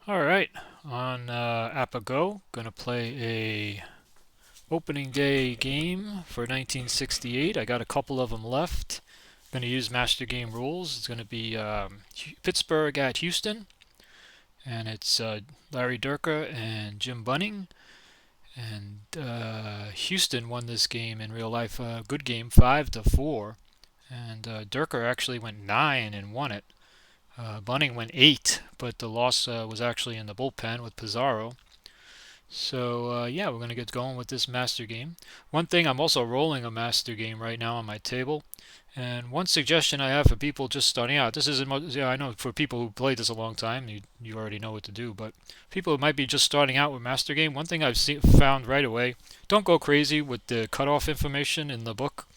All right, on APBA, gonna play a opening day game for 1968. I got a couple of them left. Gonna use master game rules. It's gonna be Pittsburgh at Houston, and it's Larry Dierker and Jim Bunning. And Houston won this game in real life. Good game, 5-4. And Dierker actually went 9 and won it. Bunning went 8, but the loss was actually in the bullpen with Pizarro. So yeah, we're going to get going with this master game. One thing, I'm also rolling a master game right now on my table. And one suggestion I have for people just starting out, this isn't, yeah, I know for people who played this a long time, you already know what to do, but people who might be just starting out with master game, one thing found right away, don't go crazy with the cutoff information in the book.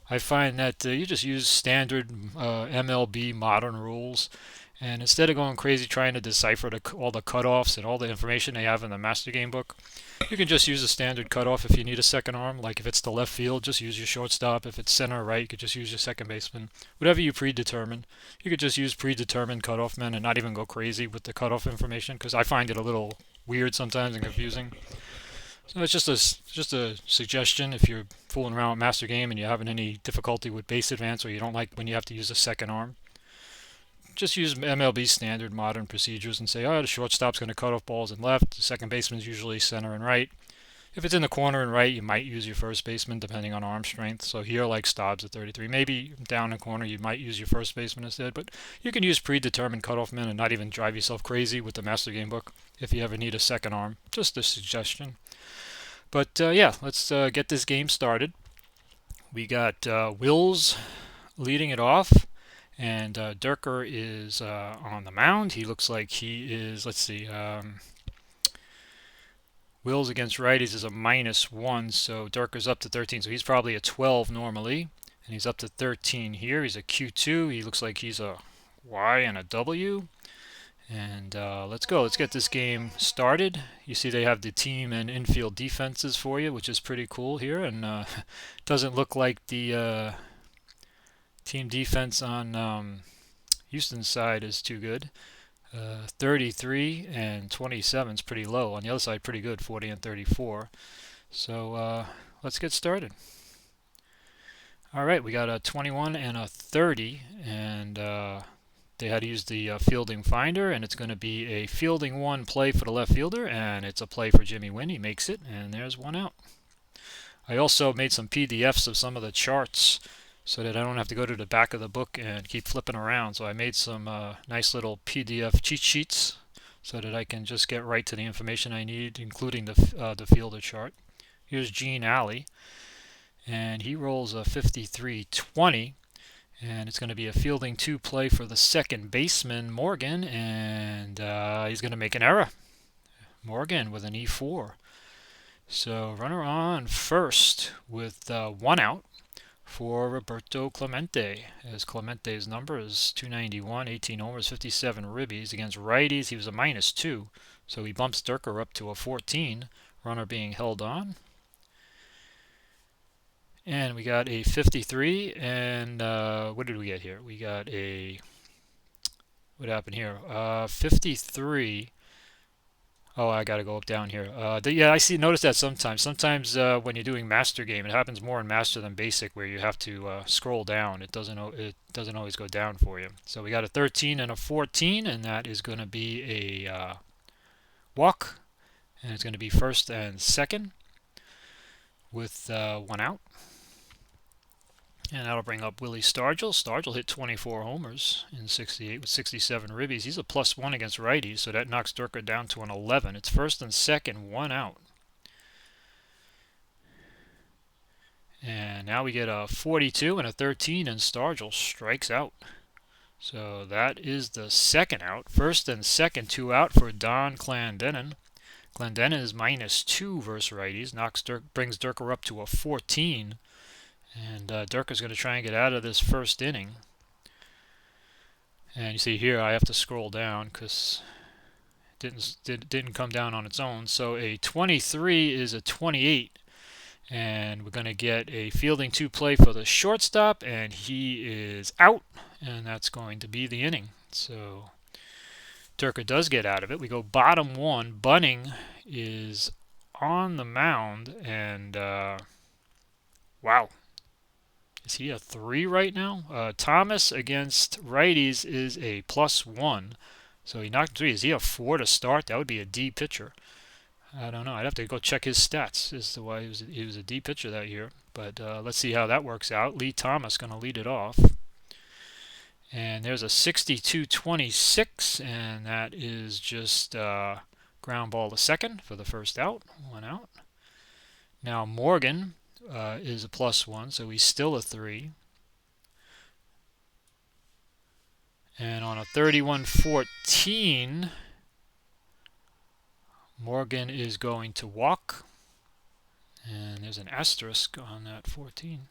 I find that you just use standard MLB modern rules, and instead of going crazy trying to decipher all the cutoffs and all the information they have in the Master Game book, you can just use a standard cutoff if you need a second arm. Like if it's the left field, just use your shortstop. If it's center or right, you could just use your second baseman. Whatever you predetermine, you could just use predetermined cutoff men and not even go crazy with the cutoff information because I find it a little weird sometimes and confusing. So it's just a suggestion if you're fooling around with Master Game and you're having any difficulty with base advance or you don't like when you have to use a second arm. Just use MLB standard modern procedures and say, oh, the shortstop's going to cut off balls and left. The second baseman's usually center and right. If it's in the corner and right, you might use your first baseman depending on arm strength. So here, like Stobbs at 33, maybe down in the corner you might use your first baseman instead. But you can use predetermined cutoff men and not even drive yourself crazy with the Master Game book if you ever need a second arm. Just a suggestion. But yeah, let's get this game started. We got Wills leading it off, and Dierker is on the mound. He looks like he is, let's see, Wills against righties is a -1, so Dierker's up to 13, so he's probably a 12 normally, and he's up to 13 here. He's a Q2. He looks like he's a Y and a W. And let's go. Let's get this game started. You see they have the team and infield defenses for you, which is pretty cool here. And doesn't look like the team defense on Houston's side is too good. 33 and 27 is pretty low. On the other side, pretty good, 40 and 34. So let's get started. All right, we got a 21 and a 30, and they had to use the fielding finder, and it's going to be a fielding one play for the left fielder, and it's a play for Jimmy Wynn. He makes it, and there's one out. I also made some PDFs of some of the charts so that I don't have to go to the back of the book and keep flipping around. So I made some nice little PDF cheat sheets so that I can just get right to the information I need, including the fielder chart. Here's Gene Alley, and he rolls a 53-20. And it's going to be a fielding two play for the second baseman, Morgan, and he's going to make an error. Morgan with an E4. So runner on first with one out for Roberto Clemente, as Clemente's number is 291, 18 homers, 57 ribbies. Against righties, he was a -2, so he bumps Dierker up to a 14, runner being held on. And we got a 53, and what did we get here? We got a, what happened here? 53. Oh, I got to go up down here. Yeah, I see. Notice that sometimes. Sometimes when you're doing master game, it happens more in master than basic, where you have to scroll down. It doesn't always go down for you. So we got a 13 and a 14, and that is going to be a walk, and it's going to be first and second with one out. And that'll bring up Willie Stargell. Stargell hit 24 homers in 68 with 67 ribbies. He's a +1 against righties, so that knocks Dierker down to an 11. It's first and second, one out. And now we get a 42 and a 13, and Stargell strikes out. So that is the second out. First and second, two out for Don Clendenin. Clendenin is -2 versus righties, brings Dierker up to a 14. And Dierker's going to try and get out of this first inning. And you see here I have to scroll down because it didn't come down on its own. So a 23 is a 28. And we're going to get a fielding two play for the shortstop, and he is out. And that's going to be the inning. So Dierker does get out of it. We go bottom one. Bunning is on the mound, and wow, is he a 3 right now? Thomas against righties is a +1. So he knocked 3. Is he a 4 to start? That would be a D pitcher. I don't know. I'd have to go check his stats as to why he was a D pitcher that year. But let's see how that works out. Lee Thomas going to lead it off. And there's a 62-26, and that is just ground ball to second for the first out. 1 out. Now Morgan is a +1, so he's still a 3. And on a 31-14, Morgan is going to walk. And there's an asterisk on that 14.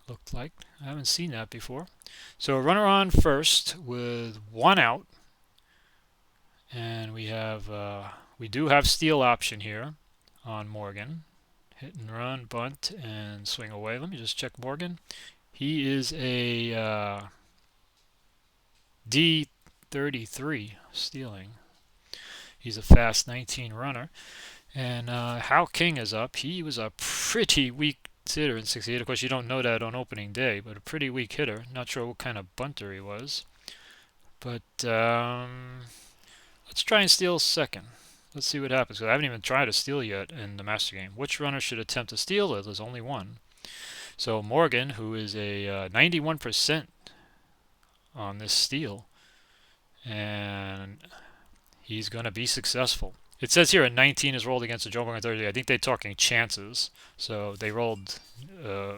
Looked like. I haven't seen that before. So a runner on first with 1 out. And we do have steal option here on Morgan. Hit and run, bunt, and swing away. Let me just check Morgan. He is a D33 stealing. He's a fast 19 runner. And Hal King is up. He was a pretty weak hitter in 68. Of course, you don't know that on opening day, but a pretty weak hitter. Not sure what kind of bunter he was. But let's try and steal second. Let's see what happens. I haven't even tried to steal yet in the master game. Which runner should attempt to steal? There's only one. So Morgan, who is a 91% on this steal, and he's going to be successful. It says here a 19 is rolled against a Joe Morgan 30. I think they're talking chances. So they rolled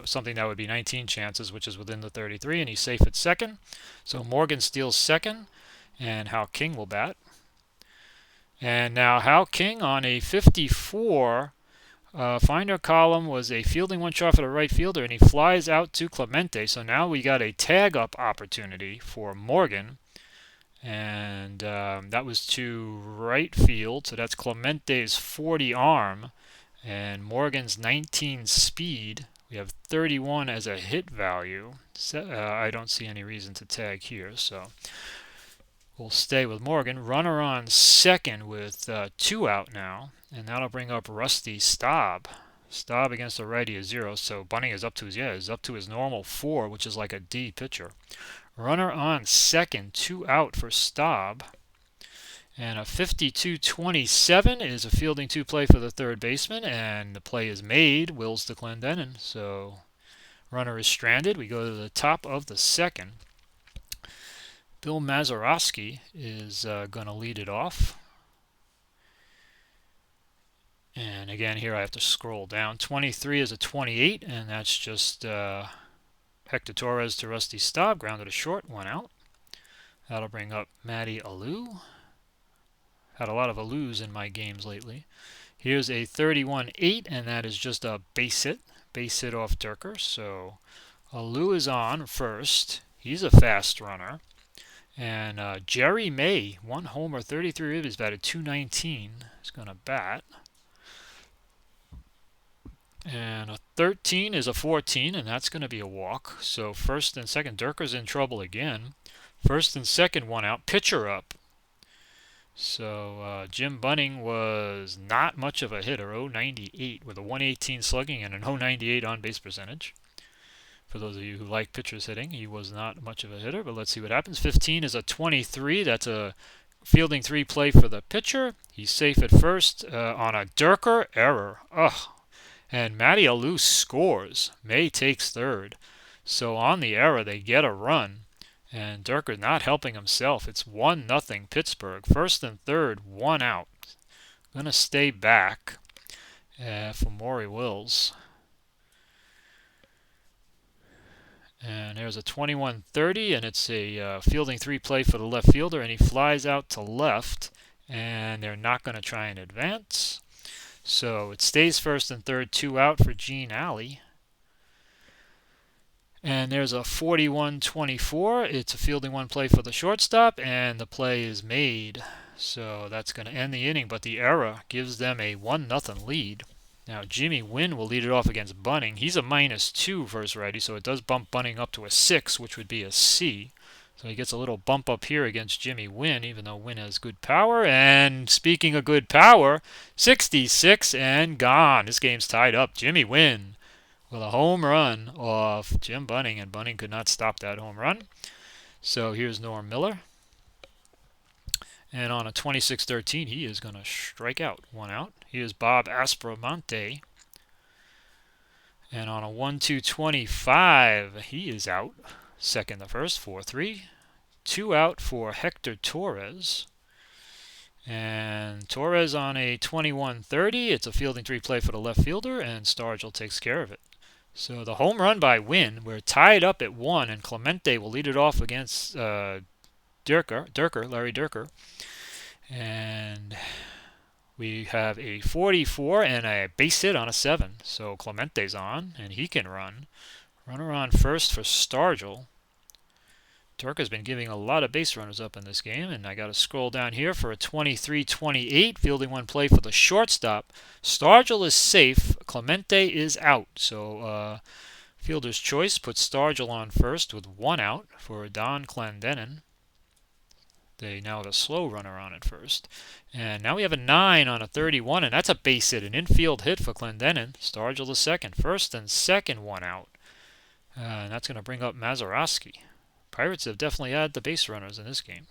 something that would be 19 chances, which is within the 33, and he's safe at second. So Morgan steals second, and Hal King will bat. And now Hal King on a 54 finder column was a fielding one shot for the right fielder, and he flies out to Clemente. So now we got a tag up opportunity for Morgan. And that was to right field, so that's Clemente's 40 arm and Morgan's 19 speed. We have 31 as a hit value. I don't see any reason to tag here, so we'll stay with Morgan. Runner on second with 2 out now, and that'll bring up Rusty Staub. Staub against the righty is 0, so Bunning is up to his normal 4, which is like a D pitcher. Runner on second, 2 out for Staub. And a 52-27 is a fielding 2 play for the third baseman, and the play is made. Wills to Clendenin, so runner is stranded. We go to the top of the second. Bill Mazeroski is going to lead it off. And again, here I have to scroll down. 23 is a 28, and that's just Hector Torres to Rusty Staub, grounded to short, 1 out. That'll bring up Matty Alou. Had a lot of Alous in my games lately. Here's a 31-8, and that is just a base hit off Dierker. So Alou is on first. He's a fast runner. And Jerry May, 1 homer, 33 ribbies, batted .219. He's going to bat. And a 13 is a 14, and that's going to be a walk. So first and second, Dierker's in trouble again. First and second, 1 out, pitcher up. So Jim Bunning was not much of a hitter, .098 with a 118 slugging and an .098 on-base percentage. For those of you who like pitchers hitting, he was not much of a hitter, but let's see what happens. 15 is a 23. That's a fielding 3 play for the pitcher. He's safe at first on a Dierker error. Ugh. And Matty Alou scores. May takes third. So on the error, they get a run. And Dierker not helping himself. It's 1-0 Pittsburgh. First and third, 1 out. Going to stay back for Maury Wills. And there's a 21-30, and it's a fielding 3 play for the left fielder, and he flies out to left, and they're not going to try and advance. So it stays first and third, 2 out for Gene Alley. And there's a 41-24. It's a fielding 1 play for the shortstop, and the play is made. So that's going to end the inning, but the error gives them a 1-0 lead. Now Jimmy Wynn will lead it off against Bunning. He's a -2 versus righty, so it does bump Bunning up to a 6, which would be a C. So he gets a little bump up here against Jimmy Wynn, even though Wynn has good power. And speaking of good power, 66 and gone. This game's tied up. Jimmy Wynn with a home run off Jim Bunning, and Bunning could not stop that home run. So here's Norm Miller. And on a 26-13, he is going to strike out. 1 out. Here's Bob Aspromonte. And on a 1-2-25, he is out. Second the first, 4-3. 2 out for Hector Torres. And Torres on a 21-30. It's a fielding 3 play for the left fielder, and Stargell takes care of it. So the home run by Wynn, we're tied up at 1, and Clemente will lead it off against Larry Dierker. And we have a 44 and a base hit on a 7. So Clemente's on, and he can run. Runner on first for Stargell. Dierker's been giving a lot of base runners up in this game, and I got to scroll down here for a 23-28. Fielding 1 play for the shortstop. Stargell is safe. Clemente is out. So fielder's choice puts Stargell on first with 1 out for Don Clendenin. They now have a slow runner on at first. And now we have a 9 on a 31, and that's a base hit, an infield hit for Clendenin. Stargell the second. First and second, 1 out. And that's going to bring up Mazeroski. Pirates have definitely had the base runners in this game.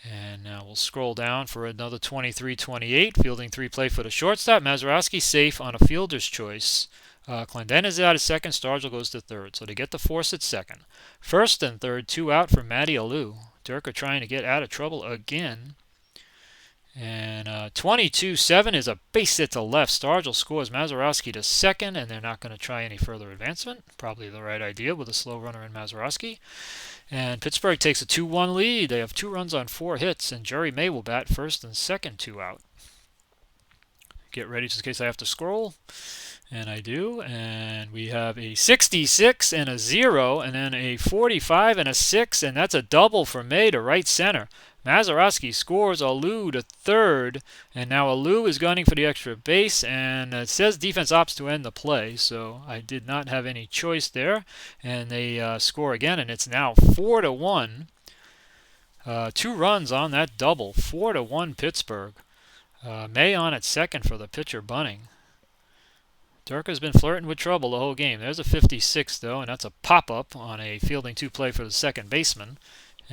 And now we'll scroll down for another 23-28. Fielding 3 play for the shortstop. Mazeroski safe on a fielder's choice. Clendenin is out at second. Stargell goes to third. So they get the force at second. First and third, 2 out for Matty Alou. Dierker trying to get out of trouble again. And 22-7 is a base hit to left. Stargell scores Mazeroski to second, and they're not going to try any further advancement. Probably the right idea with a slow runner in Mazeroski. And Pittsburgh takes a 2-1 lead. They have 2 runs on 4 hits, and Jerry May will bat first and second, 2 out. Get ready just in case I have to scroll. And I do. And we have a 66 and a 0, and then a 45 and a 6, and that's a double for May to right center. Mazeroski scores Alou to third, and now Alou is gunning for the extra base, and it says defense opts to end the play, so I did not have any choice there. And they score again, and it's now 4-1. 2 runs on that double. 4-1 Pittsburgh. May on at second for the pitcher Bunning. Dierker's been flirting with trouble the whole game. There's a 56 though, and that's a pop-up on a fielding 2 play for the second baseman.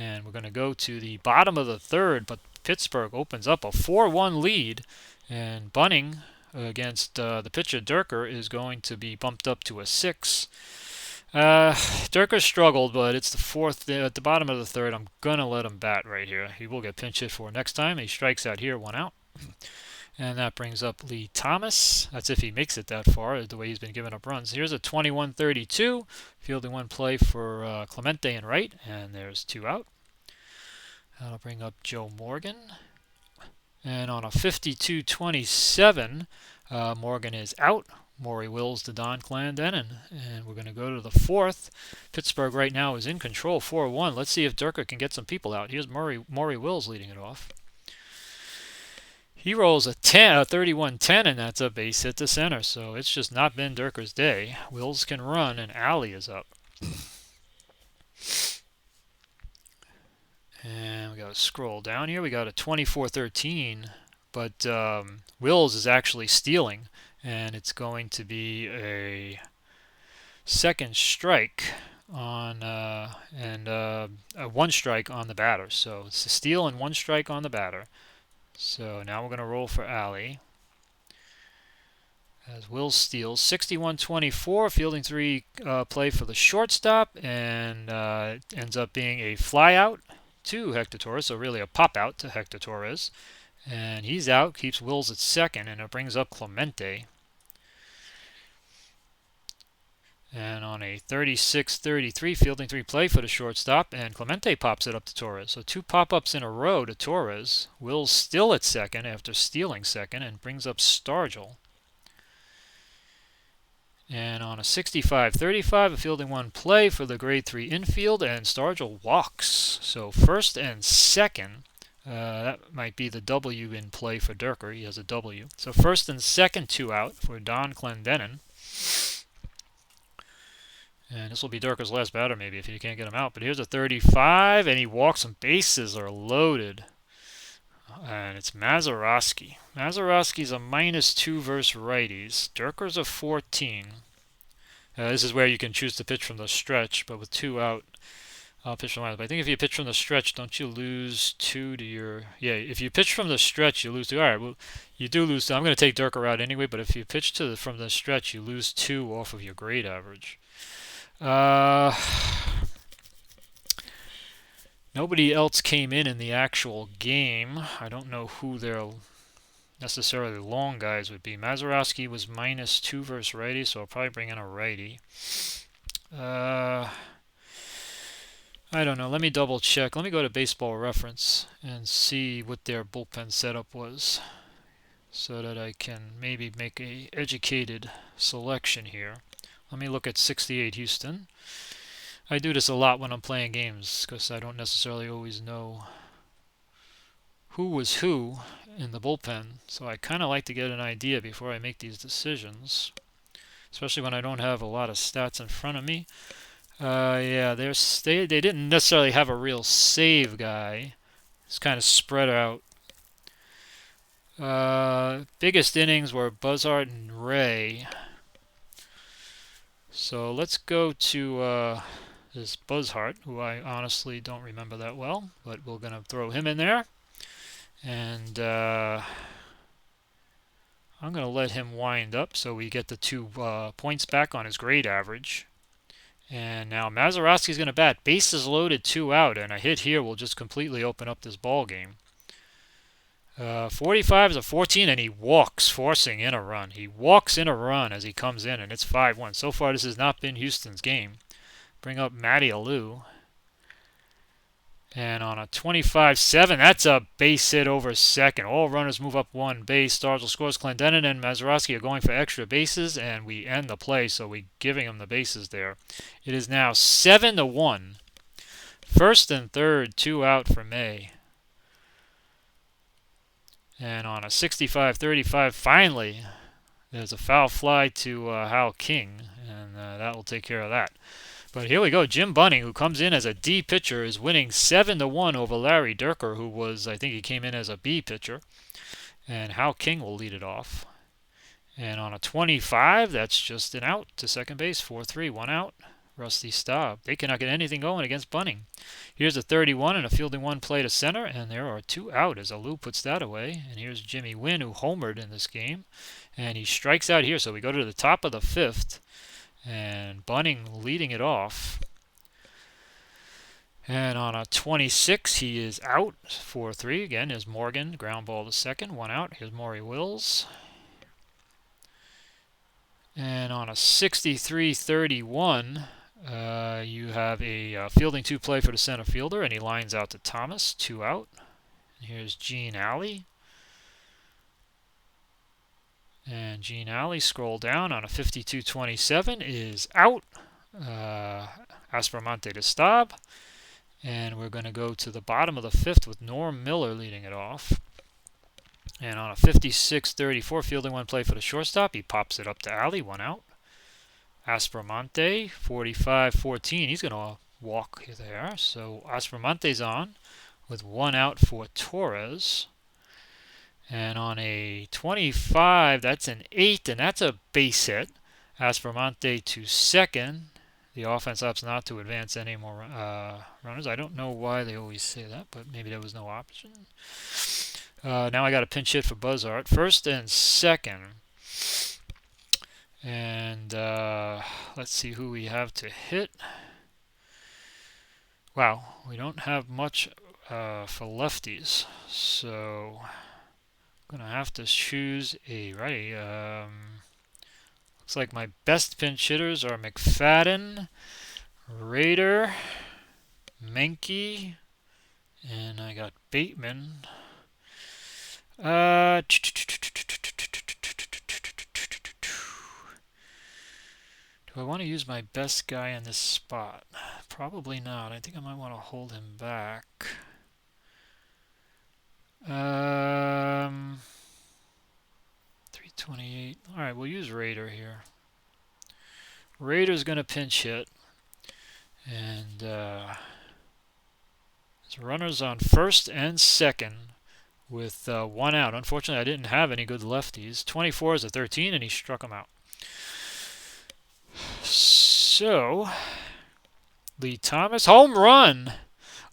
And we're going to go to the bottom of the third, but Pittsburgh opens up a 4-1 lead, and Bunning against the pitcher Dierker is going to be bumped up to a 6. Dierker struggled, but it's the fourth at the bottom of the third. I'm going to let him bat right here. He will get pinch hit for next time. He strikes out here, 1 out. And that brings up Lee Thomas. That's if he makes it that far, the way he's been giving up runs. Here's a 21-32. Fielding 1 play for Clemente in right, and there's 2 out. That'll bring up Joe Morgan. And on a 52-27, Morgan is out. Maury Wills to Don Clendenin. And we're going to go to the fourth. Pittsburgh right now is in control, 4-1. Let's see if Dierker can get some people out. Here's Maury Wills leading it off. He rolls a 31-10, and that's a base hit to center. So it's just not been Dierker's day. Wills can run, and Alley is up. And we got to scroll down here. We got a 24-13, but Wills is actually stealing, and it's going to be a second strike on and a 1 strike on the batter. So it's a steal and 1 strike on the batter. So now we're going to roll for Alley. As Wills steals, 61-24, fielding 3 play for the shortstop, and ends up being a fly out to Hector Torres, so really a pop out to Hector Torres. And he's out, keeps Wills at second, and it brings up Clemente. And on a 36-33, fielding 3 play for the shortstop, and Clemente pops it up to Torres. So 2 pop-ups in a row to Torres. Wills still at second after stealing second, and brings up Stargell. And on a 65-35, a fielding 1 play for the grade 3 infield, and Stargell walks. So first and second, that might be the W in play for Dierker. He has a W. So first and second, 2 out for Don Clendenin. And this will be Dierker's last batter maybe if he can't get him out. But here's a 35, and he walks some bases are loaded. And it's Mazeroski. Mazeroski's a -2 versus righties. Dierker's a 14. This is where you can choose to pitch from the stretch, but with 2 out, I'll pitch from the lines. But I think if you pitch from the stretch, don't you lose 2 to your... Yeah, if you pitch from the stretch, you lose 2. All right, well, you do lose 2. I'm going to take Dierker out anyway, but if you pitch from the stretch, you lose 2 off of your grade average. Nobody else came in the actual game. I don't know who their necessarily long guys would be. Mazeroski was -2 versus righty, so I'll probably bring in a righty. I don't know. Let me double check. Let me go to Baseball Reference and see what their bullpen setup was so that I can maybe make a educated selection here. Let me look at 68 Houston. I do this a lot when I'm playing games because I don't necessarily always know who was who in the bullpen, so I kind of like to get an idea before I make these decisions, especially when I don't have a lot of stats in front of me. Yeah, they didn't necessarily have a real save guy. It's kind of spread out. Biggest innings were Buzzard and Ray. So let's go to this Buzzhart, who I honestly don't remember that well, but we're going to throw him in there. And I'm going to let him wind up so we get the 2 points back on his grade average. And now Mazeroski's going to bat. Bases loaded, 2 out, and a hit here will just completely open up this ball game. 45 is a 14, and he walks, forcing in a run. He walks in a run as he comes in, and it's 5-1. So far, this has not been Houston's game. Bring up Matty Alou. And on a 25-7, that's a base hit over second. All runners move up 1 base. Stargell scores. Clendenin and Mazeroski are going for extra bases, and we end the play, so we're giving them the bases there. It is now 7-1. First and third, 2 out for May. And on a 65-35, finally, there's a foul fly to Hal King, and that will take care of that. But here we go. Jim Bunning, who comes in as a D pitcher, is winning 7-1 over Larry Dierker, who was, I think he came in as a B pitcher. And Hal King will lead it off. And on a 25, that's just an out to second base. 4-3, 1 out. Rusty Staub. They cannot get anything going against Bunning. Here's a 31 and a fielding 1 play to center, and there are 2 out as Alou puts that away. And here's Jimmy Wynn, who homered in this game. And he strikes out here, so we go to the top of the 5th. And Bunning leading it off. And on a 26, he is out. 4-3. Again, is Morgan. Ground ball to second. 1 out. Here's Maury Wills. And on a 63-31, you have a fielding 2 play for the center fielder, and he lines out to Thomas. 2 out. And here's Gene Alley. And Gene Alley, scroll down on a 52-27, is out. Aspromonte to Staub. And we're going to go to the bottom of the 5th with Norm Miller leading it off. And on a 56-34, fielding 1 play for the shortstop, he pops it up to Alley, 1 out. Aspromonte, 45-14, he's going to walk there. So Aspromonte's on with 1 out for Torres. And on a 25, that's an 8, and that's a base hit. Aspromonte to second. The offense opts not to advance any more runners. I don't know why they always say that, but maybe there was no option. Now I got a pinch hit for Buzzard. First and second. And let's see who we have to hit. Wow, we don't have much for lefties, so I'm going to have to choose a righty. Looks like my best pinch hitters are McFadden, Rader, Menke, and I got Bateman. Do I want to use my best guy in this spot? Probably not. I think I might want to hold him back. 328. All right, we'll use Rader here. Rader's going to pinch hit. And his runners on first and second with one out. Unfortunately, I didn't have any good lefties. 24 is a 13, and he struck him out. So, Lee Thomas, home run.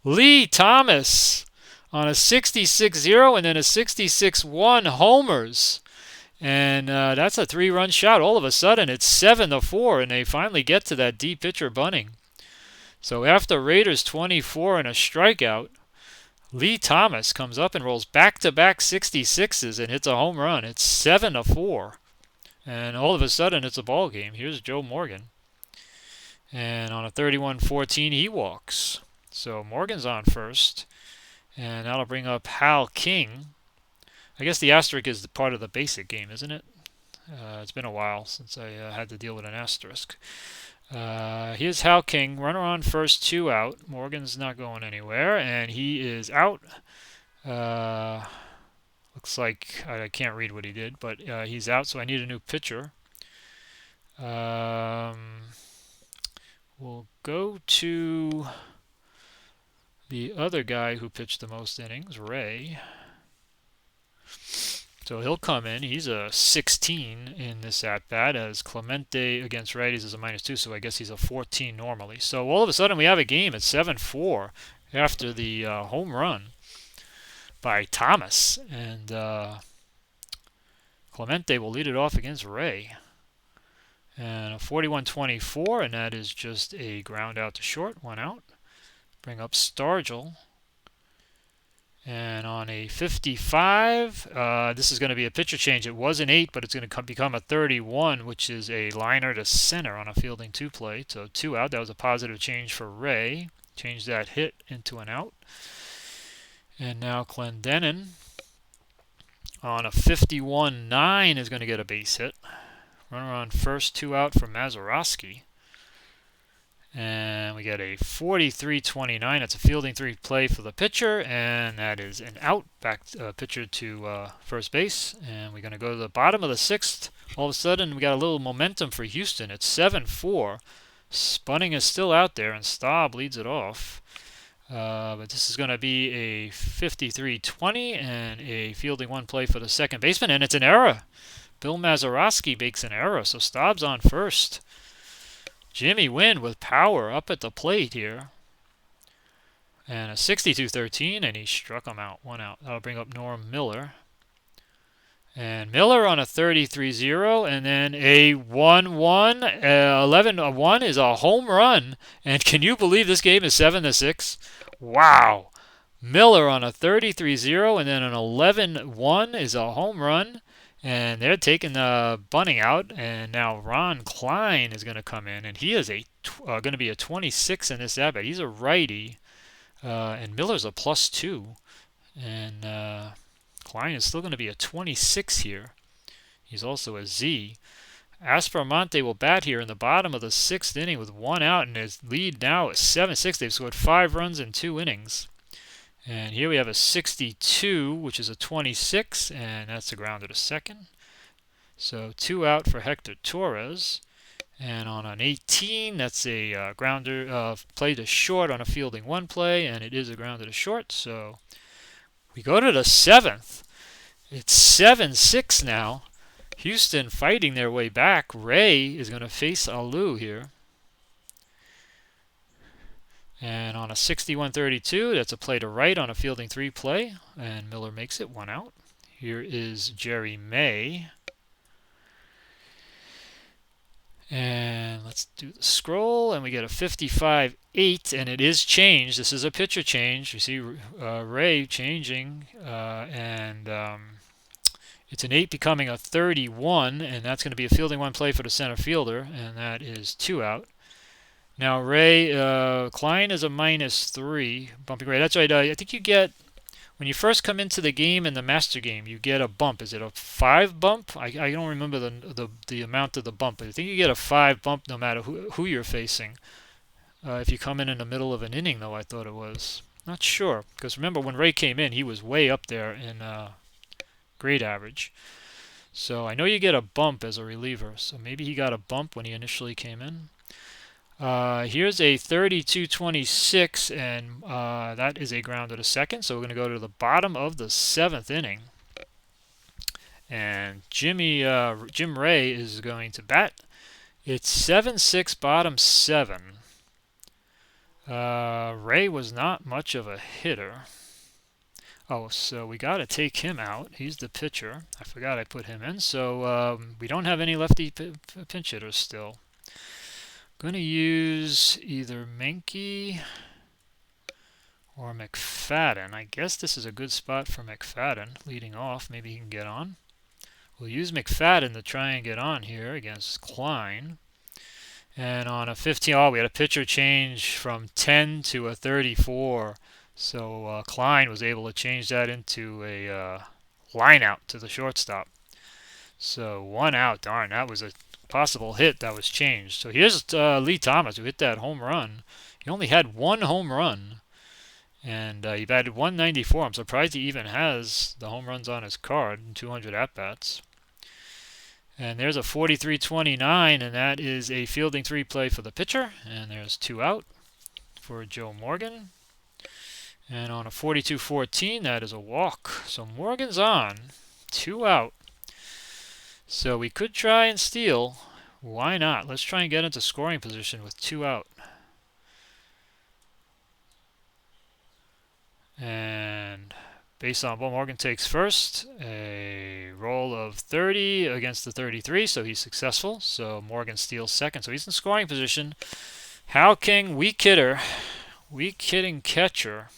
Lee Thomas on a 66-0 and then a 66-1 homers. And that's a 3-run shot. All of a sudden, it's 7-4, and they finally get to that deep pitcher Bunning. So after Raiders 24 and a strikeout, Lee Thomas comes up and rolls back-to-back 66s and hits a home run. It's 7-4. And all of a sudden, it's a ball game. Here's Joe Morgan. And on a 31-14, he walks. So Morgan's on first. And that'll bring up Hal King. I guess the asterisk is part of the basic game, isn't it? It's been a while since I had to deal with an asterisk. Here's Hal King. Runner on first, 2 out. Morgan's not going anywhere. And he is out. Looks like I can't read what he did, but he's out, so I need a new pitcher. We'll go to the other guy who pitched the most innings, Ray. So he'll come in. He's a 16 in this at-bat, as Clemente against righties is a -2, so I guess he's a 14 normally. So all of a sudden we have a game at 7-4 after the home run by Thomas. And Clemente will lead it off against Ray. And a 41-24, and that is just a ground out to short, 1 out. Bring up Stargell. And on a 55, this is going to be a pitcher change. It was an 8, but it's going to become a 31, which is a liner to center on a fielding 2 play. So 2 out. That was a positive change for Ray. Change that hit into an out. And now Clendenin on a 51-9 is going to get a base hit. Runner on first, 2 out for Mazeroski. And we get a 43-29. It's a fielding 3 play for the pitcher, and that is an out. Back pitcher to first base. And we're going to go to the bottom of the 6th. All of a sudden, we got a little momentum for Houston. It's 7-4. Bunning is still out there, and Staub leads it off. But this is going to be a 53-20 and a fielding 1 play for the second baseman, and it's an error. Bill Mazeroski makes an error, so Staub's on first. Jimmy Wynn with power up at the plate here. And a 62-13, and he struck him out. 1 out. That'll bring up Norm Miller. And Miller on a 33-0, and then a 1-1. 11-1 is a home run. And can you believe this game is 7-6? Wow. Miller on a 33-0, and then an 11-1 is a home run. And they're taking Bunning out, and now Ron Klein is going to come in, and he is going to be a 26 in this at-bat. He's a righty, and Miller's a +2, and Klein is still going to be a 26 here. He's also a Z. Aspromonte will bat here in the bottom of the 6th inning with 1 out, and his lead now is 7-6. They've scored 5 runs in 2 innings. And here we have a 62, which is a 26, and that's a grounder to second. So 2 out for Hector Torres. And on an 18, that's a grounder play to short on a fielding 1 play, and it is a grounder to short. So we go to the 7th. It's 7-6 now. Houston fighting their way back. Ray is going to face Alou here. And on a 61-32, that's a play to right on a fielding 3 play, and Miller makes it 1 out. Here is Jerry May. And let's do the scroll, and we get a 55-8, and it is changed. This is a pitcher change. You see Ray changing, and it's an 8 becoming a 31, and that's going to be a fielding 1 play for the center fielder, and that is 2 out. Now Ray Klein is a -3, bumping Ray. That's right. I think you get, when you first come into the game in the master game, you get a bump. Is it a 5 bump? I don't remember the amount of the bump, but I think you get a 5 bump no matter who you're facing. If you come in the middle of an inning, though, I thought it was. Not sure, because remember when Ray came in, he was way up there in grade average. So I know you get a bump as a reliever. So maybe he got a bump when he initially came in. Here's a 32-26, and that is a grounder to second. So we're going to go to the bottom of the 7th inning. And Jim Ray is going to bat. It's 7-6 bottom 7. Ray was not much of a hitter. Oh, so we got to take him out. He's the pitcher. I forgot I put him in. So we don't have any lefty pinch hitters still. Going to use either Menke or McFadden. I guess this is a good spot for McFadden leading off. Maybe he can get on. We'll use McFadden to try and get on here against Klein. And on a 15, we had a pitcher change from 10 to a 34. So Klein was able to change that into a line out to the shortstop. So 1 out, darn, that was a possible hit that was changed. So here's Lee Thomas, who hit that home run. He only had 1 home run, and he batted 194. I'm surprised he even has the home runs on his card and 200 at-bats. And there's a 43-29, and that is a fielding 3 play for the pitcher. And there's 2 out for Joe Morgan. And on a 42-14, that is a walk. So Morgan's on, 2 out. So we could try and steal. Why not? Let's try and get into scoring position with 2 out. And based on what Morgan takes first, a roll of 30 against the 33, so he's successful. So Morgan steals second, so he's in scoring position. Hal King, weak hitter, weak hitting catcher.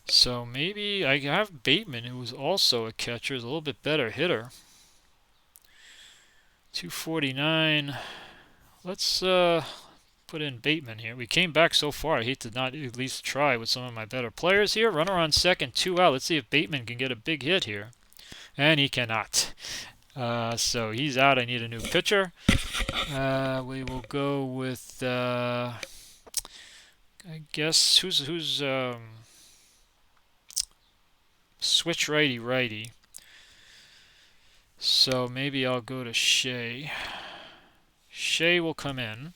So maybe I have Bateman, who is also a catcher, is a little bit better hitter. 249. Let's put in Bateman here. We came back so far. I hate to not at least try with some of my better players here. Runner on second, 2 out. Let's see if Bateman can get a big hit here. And he cannot. So he's out. I need a new pitcher. We will go with, I guess, who's switch righty-righty. So maybe I'll go to Shea. Shea will come in.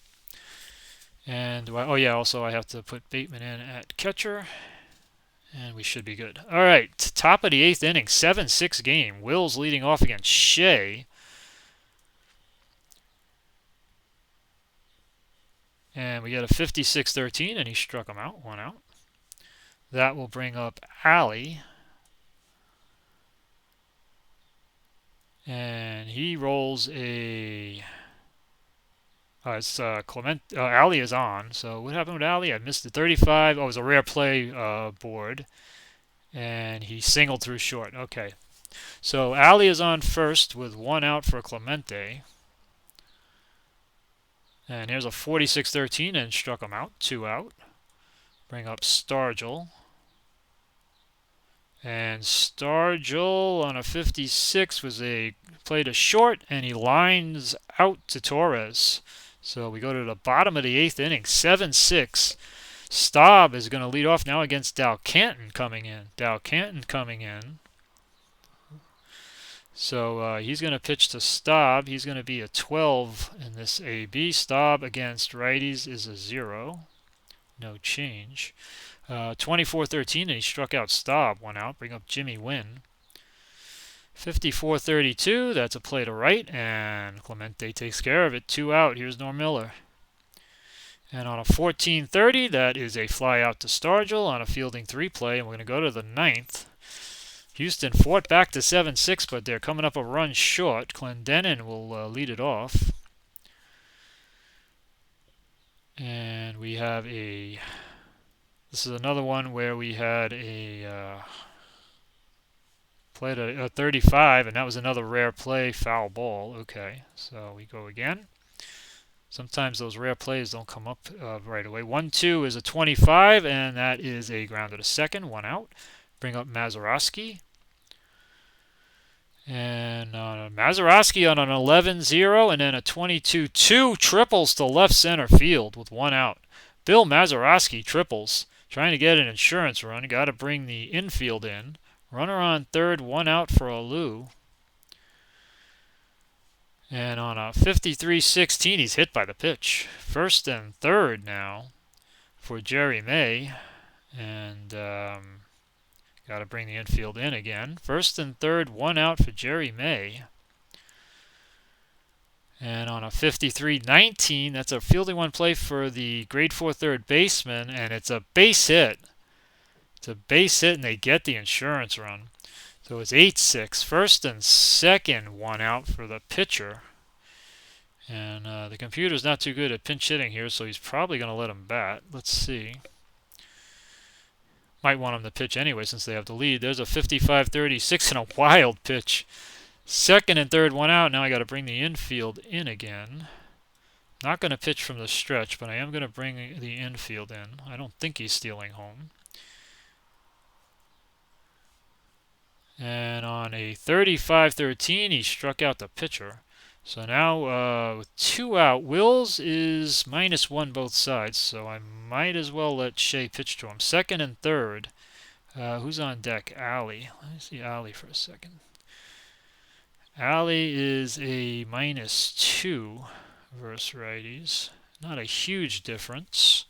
And also I have to put Bateman in at catcher. And we should be good. All right, top of the 8th inning, 7-6 game. Wills leading off against Shea. And we get a 56-13, and he struck him out, 1 out. That will bring up Alley. And he rolls a... it's Clement. Alley is on. So what happened with Alley? I missed the 35. Oh, it was a rare play board. And he singled through short. Okay. So Alley is on first with 1 out for Clemente. And here's a 46-13 and struck him out. 2 out. Bring up Stargell. And Stargell on a 56 was a play to short, and he lines out to Torres. So we go to the bottom of the 8th inning, 7-6. Staub is going to lead off now against Dow Canton coming in. So he's going to pitch to Staub. He's going to be a 12 in this AB. Staub against righties is a 0. No change. 24-13, and he struck out Staub, 1 out. Bring up Jimmy Wynn. 54-32, that's a play to right, and Clemente takes care of it. 2 out. Here's Norm Miller. And on a 14-30, that is a fly out to Stargell on a fielding 3 play, and we're going to go to the 9th. Houston fought back to 7-6, but they're coming up a run short. Clendenin will lead it off. And we have a... This is another one where we had a played a 35, and that was another rare play, foul ball. Okay, so we go again. Sometimes those rare plays don't come up right away. 1-2 is a 25, and that is a grounder to second, 1 out. Bring up Mazeroski. And Mazeroski on an 11-0, and then a 22-2 triples to left center field with 1 out. Bill Mazeroski triples. Trying to get an insurance run. Got to bring the infield in. Runner on third, 1 out for Alou. And on a 53-16, he's hit by the pitch. First and third now for Jerry May. And got to bring the infield in again. First and third, one out for Jerry May. And on a 53-19, that's a fielding one play for the grade 4 third baseman, and it's a base hit. It's a base hit, and they get the insurance run. So it's 8-6. First and second, one out for the pitcher. And the computer's not too good at pinch hitting here, so he's probably going to let him bat. Let's see. Might want him to pitch anyway since they have the lead. There's a 55-36 and a wild pitch. Second and third, one out. Now I got to bring the infield in again. Not going to pitch from the stretch, but I am going to bring the infield in. I don't think he's stealing home. And on a 35-13, he struck out the pitcher. So now with two out, Wills is -1 both sides, so I might as well let Shea pitch to him. Second and third. Who's on deck? Alley. Let me see Alley for a second. Alley is a -2 versus righties. Not a huge difference.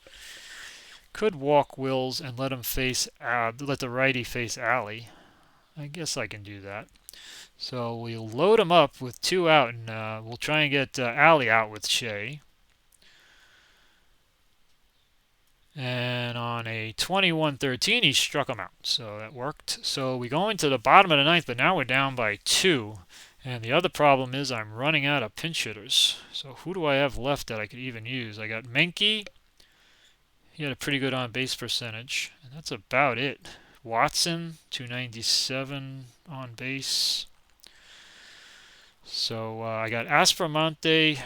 Could walk Wills and let the righty face Alley. I guess I can do that. So we'll load him up with two out, and we'll try and get Alley out with Shea. And on a 21-13, he struck him out, so that worked. So we go into the bottom of the ninth, but now we're down by 2. And the other problem is I'm running out of pinch hitters. So who do I have left that I could even use? I got Menke. He had a pretty good on-base percentage, and that's about it. Watson, 297 on base. So I got Aspromonte.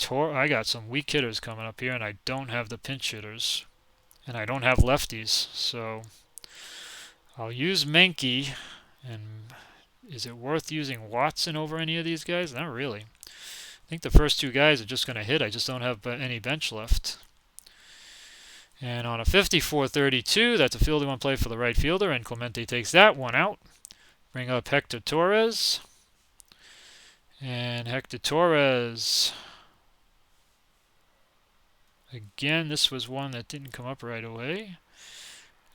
I got some weak hitters coming up here, and I don't have the pinch hitters. And I don't have lefties, so I'll use Menke. And is it worth using Watson over any of these guys? Not really. I think the first two guys are just going to hit. I just don't have any bench left. And on a 54-32, that's a fielding one play for the right fielder, and Clemente takes that one out. Bring up Hector Torres. And Hector Torres, again, this was one that didn't come up right away.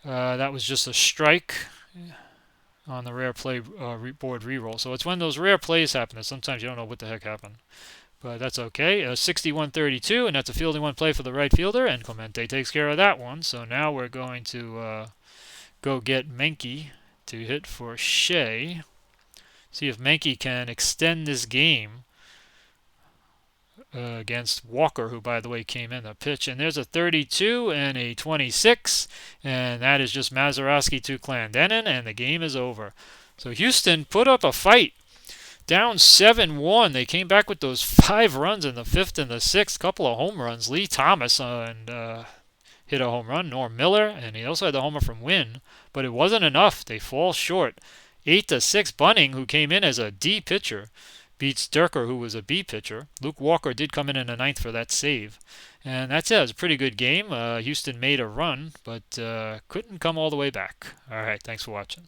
That was just a strike on the rare play board reroll. So it's when those rare plays happen that sometimes you don't know what the heck happened. But that's okay. 61-32, and that's a fielding one play for the right fielder, and Clemente takes care of that one. So now we're going to go get Menke to hit for Shea. See if Menke can extend this game against Walker, who, by the way, came in the pitch. And there's a 32 and a 26, and that is just Mazeroski to Clendenin, and the game is over. So Houston put up a fight. Down 7-1. They came back with those 5 runs in the 5th and the 6th. Couple of home runs. Lee Thomas hit a home run. Norm Miller, and he also had the homer from Wynn. But it wasn't enough. They fall short. 8-6. Bunning, who came in as a D pitcher, beats Dierker, who was a B pitcher. Luke Walker did come in the 9th for that save. And that's it. It was a pretty good game. Houston made a run, but couldn't come all the way back. All right. Thanks for watching.